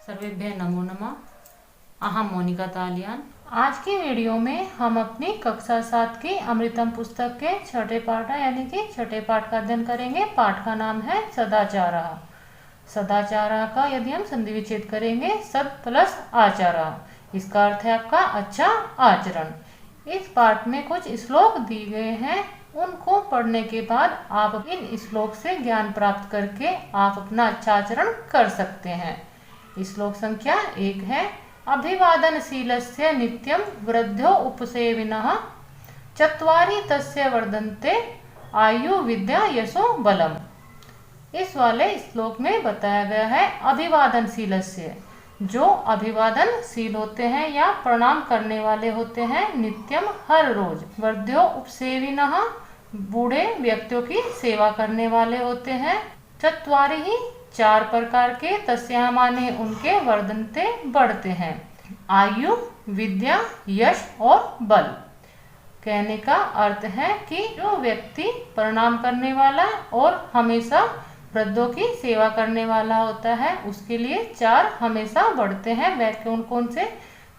सर्वेभ्यः नमो नमः। अहम मोनिका तालियान। आज की वीडियो में हम अपनी कक्षा 7 की अमृतम पुस्तक के छठे पाठ यानी कि छठे पाठ का अध्ययन करेंगे। पाठ का नाम है सदाचारः। सदाचारः का यदि हम संधि विच्छेद करेंगे सद प्लस आचारः, इसका अर्थ है आपका अच्छा आचरण। इस पाठ में कुछ श्लोक दिए गए हैं, उनको पढ़ने के बाद आप इन श्लोक से ज्ञान प्राप्त करके आप अपना अच्छा आचरण कर सकते हैं। श्लोक संख्या 1 है, अभिवादनशीलस्य नित्यं वृद्धो उपसेविनः चत्वारि तस्य वर्धन्ते आयु विद्या यशो बलम। इस वाले श्लोक में बताया गया है अभिवादनशीलस्य, जो अभिवादनशील होते हैं या प्रणाम करने वाले होते हैं, नित्यम हर रोज, वृद्धो उपसेविनः बूढ़े व्यक्तियों की सेवा करने वाले होते हैं, चत्वारि ही 4 प्रकार के, तस्य माने उनके, वर्धनते बढ़ते हैं, आयु विद्या यश और बल। कहने का अर्थ है कि जो व्यक्ति प्रणाम करने वाला और हमेशा वृद्धों की सेवा करने वाला होता है, उसके लिए 4 हमेशा बढ़ते हैं। वह कौन कौन से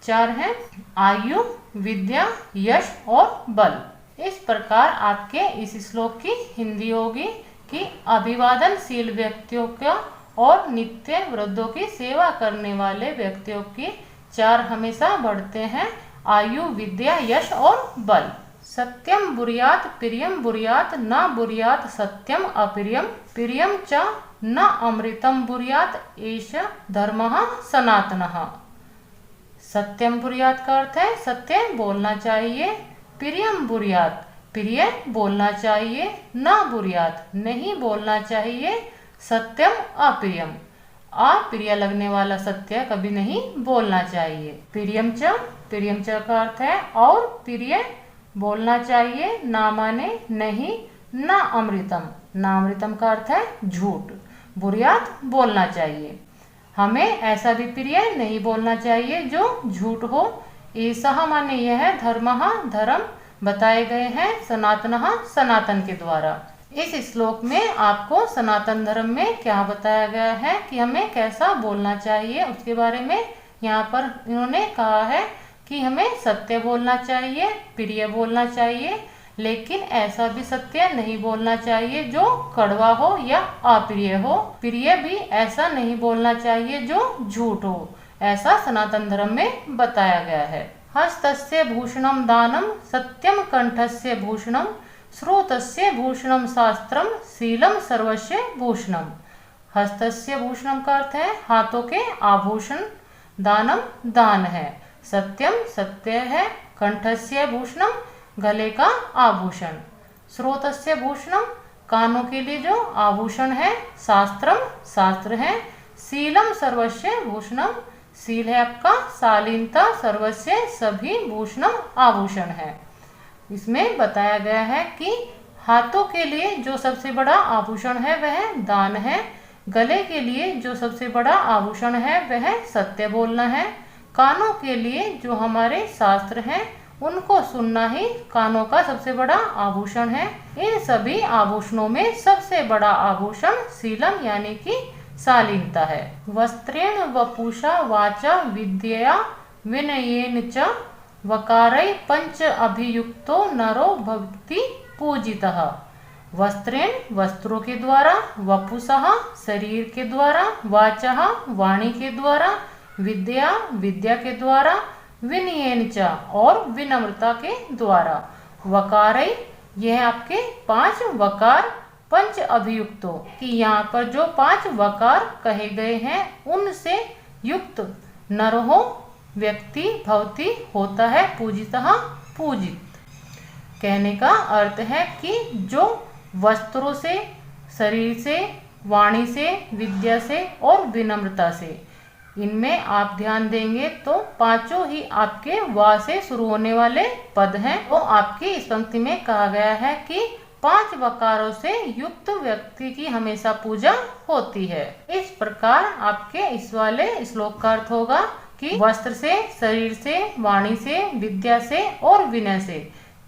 4 हैं? आयु विद्या यश और बल। इस प्रकार आपके इस श्लोक की हिंदी होगी कि अभिवादनशील व्यक्तियों का और नित्य वृद्धों की सेवा करने वाले व्यक्तियों की 4 हमेशा बढ़ते हैं, आयु विद्या यश और बल। सत्यम बुर्यात प्रियम बुर्यात न बुर्यात सत्यम अप्रियम प्रियम च न अमृतम बुर्यात एष धर्मः सनातनः। सत्यम बुर्यात का अर्थ है सत्य बोलना चाहिए, प्रियम बुर्यात प्रिय बोलना चाहिए, न बुर्यात नहीं बोलना चाहिए, सत्यम अप्रियम अप्रिय लगने वाला सत्य कभी नहीं बोलना चाहिए। प्रियम च का अर्थ है और प्रिय बोलना चाहिए, ना माने नहीं, ना अमृतम का अर्थ है झूठ, बुर्यात बोलना चाहिए। हमें ऐसा भी प्रिय नहीं बोलना चाहिए जो झूठ हो। ऐसा माने यह है धर्मः धर्म बताए गए हैं, सनातनः सनातन के द्वारा। इस श्लोक में आपको सनातन धर्म में क्या बताया गया है कि हमें कैसा बोलना चाहिए, उसके बारे में यहाँ पर इन्होंने कहा है कि हमें सत्य बोलना चाहिए, प्रिय बोलना चाहिए, लेकिन ऐसा भी सत्य नहीं बोलना चाहिए जो कड़वा हो या अप्रिय हो। प्रिय भी ऐसा नहीं बोलना चाहिए जो झूठ हो, ऐसा सनातन धर्म में बताया गया है। हस्तस्य भूषणम दानम सत्यम कंठस्य भूषणम श्रोतस्य भूषणम शास्त्रम शीलम सर्वस्य भूषणम। हस्तस्य भूषणम का अर्थ है हाथों के आभूषण, दानम दान है, सत्यम सत्य है, कंठस्य भूषणम गले का आभूषण, श्रोतस्य भूषणम कानों के लिए जो आभूषण है, शास्त्रम शास्त्र है, शीलम सर्वस्य भूषणम शील है आपका शालीनता, सर्वस्य सभी भूषणम आभूषण है। इसमें बताया गया है कि हाथों के लिए जो सबसे बड़ा आभूषण है वह दान है, गले के लिए जो सबसे बड़ा आभूषण है वह सत्य बोलना है, कानों के लिए जो हमारे शास्त्र हैं उनको सुनना ही कानों का सबसे बड़ा आभूषण है। इन सभी आभूषणों में सबसे बड़ा आभूषण शीलम यानी कि शालीनता है। वस्त्रेण वपुषा वाचा विद्यया विनयेन च वकारय पंच अभियुक्तो नरो भक्ति पूजितः। वस्त्रेण वस्त्रों के द्वारा, वपुषः शरीर के द्वारा, वाचः वाणी के द्वारा, विद्या विद्या के द्वारा, विनयेन च और विनम्रता के द्वारा, वकारय यह आपके 5 वकार, पंच अभियुक्तों कि यहाँ पर जो 5 वकार कहे गए हैं उनसे युक्त नरहो व्यक्ति भवति होता है, पूजितः पूजित। कहने का अर्थ है कि जो वस्त्रों से, शरीर से, वाणी से, विद्या से और विनम्रता से, इनमें आप ध्यान देंगे तो 5 ही आपके वा से शुरू होने वाले पद हैं। तो आपकी इस पंक्ति में कहा गया है कि 5 वकारों से युक्त व्यक्ति की हमेशा पूजा होती है। इस प्रकार आपके इस वाले श्लोक का अर्थ होगा कि वस्त्र से, शरीर से, वाणी से, विद्या से और विनय से,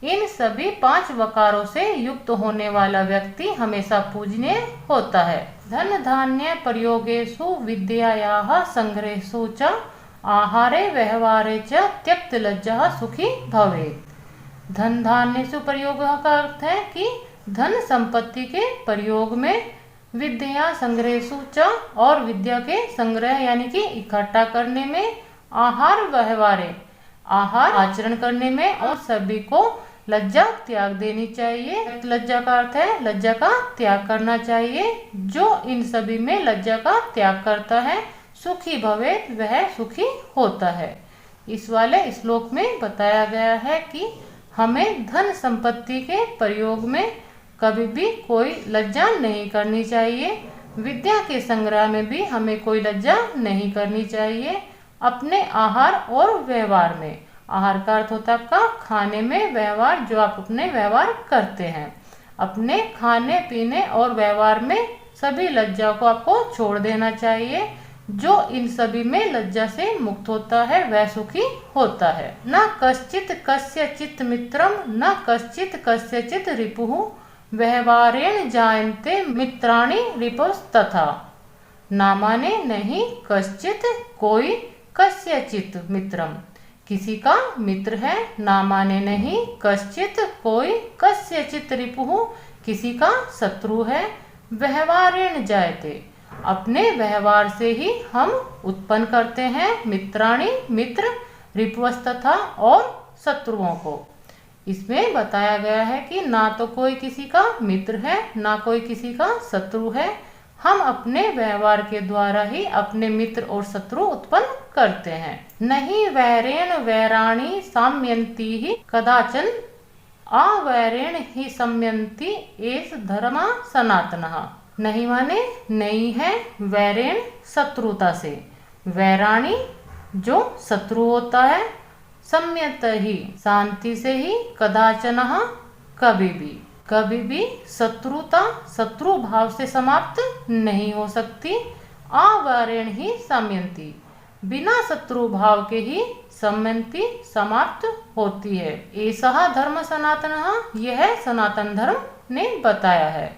इन सभी 5 वकारों से युक्त होने वाला व्यक्ति हमेशा पूजनीय होता है। धन धान्य प्रयोगेषु विद्यायाः संग्रहेषु च आहारे व्यवहारे च त्यक्त लज्जा सुखी भवेत्। धन धान्येषु प्रयोग का अर्थ है कि धन संपत्ति के प्रयोग में, विद्या संग्रहेषु च और विद्या के संग्रह यानी कि इकट्ठा करने में, आहार व्यवहारे आहार आचरण करने में, और सभी को लज्जा त्याग देनी चाहिए। लज्जा का अर्थ है लज्जा का त्याग करना चाहिए। जो इन सभी में लज्जा का त्याग करता है सुखी भवेत्, वह सुखी होता है। इस वाले श्लोक में बताया गया है कि हमें धन संपत्ति के प्रयोग में कभी भी कोई लज्जा नहीं करनी चाहिए। विद्या के संग्रह में भी हमें कोई लज्जा नहीं करनी चाहिए। अपने आहार और व्यवहार में, आहार का अर्थ होता है आपका खाने में, व्यवहार जो आप अपने व्यवहार करते हैं, अपने खाने पीने और व्यवहार में सभी लज्जा को आपको छोड़ देना चाहिए। जो इन सभी में लज्जा से मुक्त होता है वह सुखी होता है। न कश्चित कस्यचित् मित्रम न कश्चित कस्यचित् रिपुः व्यवहारेण जायन्ते मित्राणि रिपुस्तथा। ना माने नहीं कश्चित कोई, कस्यचित् मित्रम किसी का मित्र है, ना माने नहीं कश्चित कोई, कस्यचित् रिपुः किसी का शत्रु है, व्यवहारेण जायते अपने व्यवहार से ही हम उत्पन्न करते हैं, मित्राणि मित्र, रिपुस्तथा और शत्रुओं को। इसमें बताया गया है कि ना तो कोई किसी का मित्र है, ना कोई किसी का शत्रु है। हम अपने व्यवहार के द्वारा ही अपने मित्र और शत्रु उत्पन्न करते हैं। नहीं वैरेण वैराणी साम्यन्ति ही कदाचन अवैरेण ही सम्यन्ति एष धर्मा सनातनः। नहीं माने नहीं है वैरेण शत्रुता से, वैराणी जो शत्रु होता है, सम्यत ही शांति से ही, कदाचन कभी भी शत्रुता शत्रु भाव से समाप्त नहीं हो सकती। अवैरेण ही सम्यन्ति बिना शत्रु भाव के ही सम्यन्ति समाप्त होती है। ऐसा धर्म सनातन, यह सनातन धर्म ने बताया है।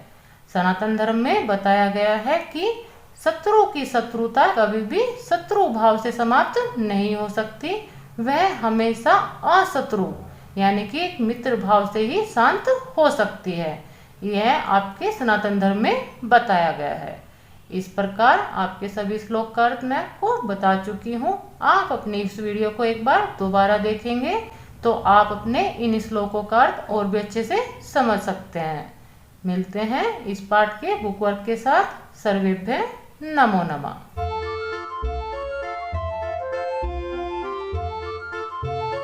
सनातन धर्म में बताया गया है कि शत्रु की शत्रुता कभी भी शत्रु भाव से समाप्त नहीं हो सकती। वह हमेशा अशत्रु यानी कि एक मित्र भाव से ही शांत हो सकती है। यह आपके सनातन धर्म में बताया गया है। इस प्रकार आपके सभी श्लोक का अर्थ मैं आपको बता चुकी हूँ। आप अपनी इस वीडियो को एक बार दोबारा देखेंगे तो आप अपने इन श्लोकों का अर्थ और भी अच्छे से समझ सकते हैं। मिलते हैं इस पाठ के बुक वर्क के साथ। सर्वेभ्यः नमो नमः।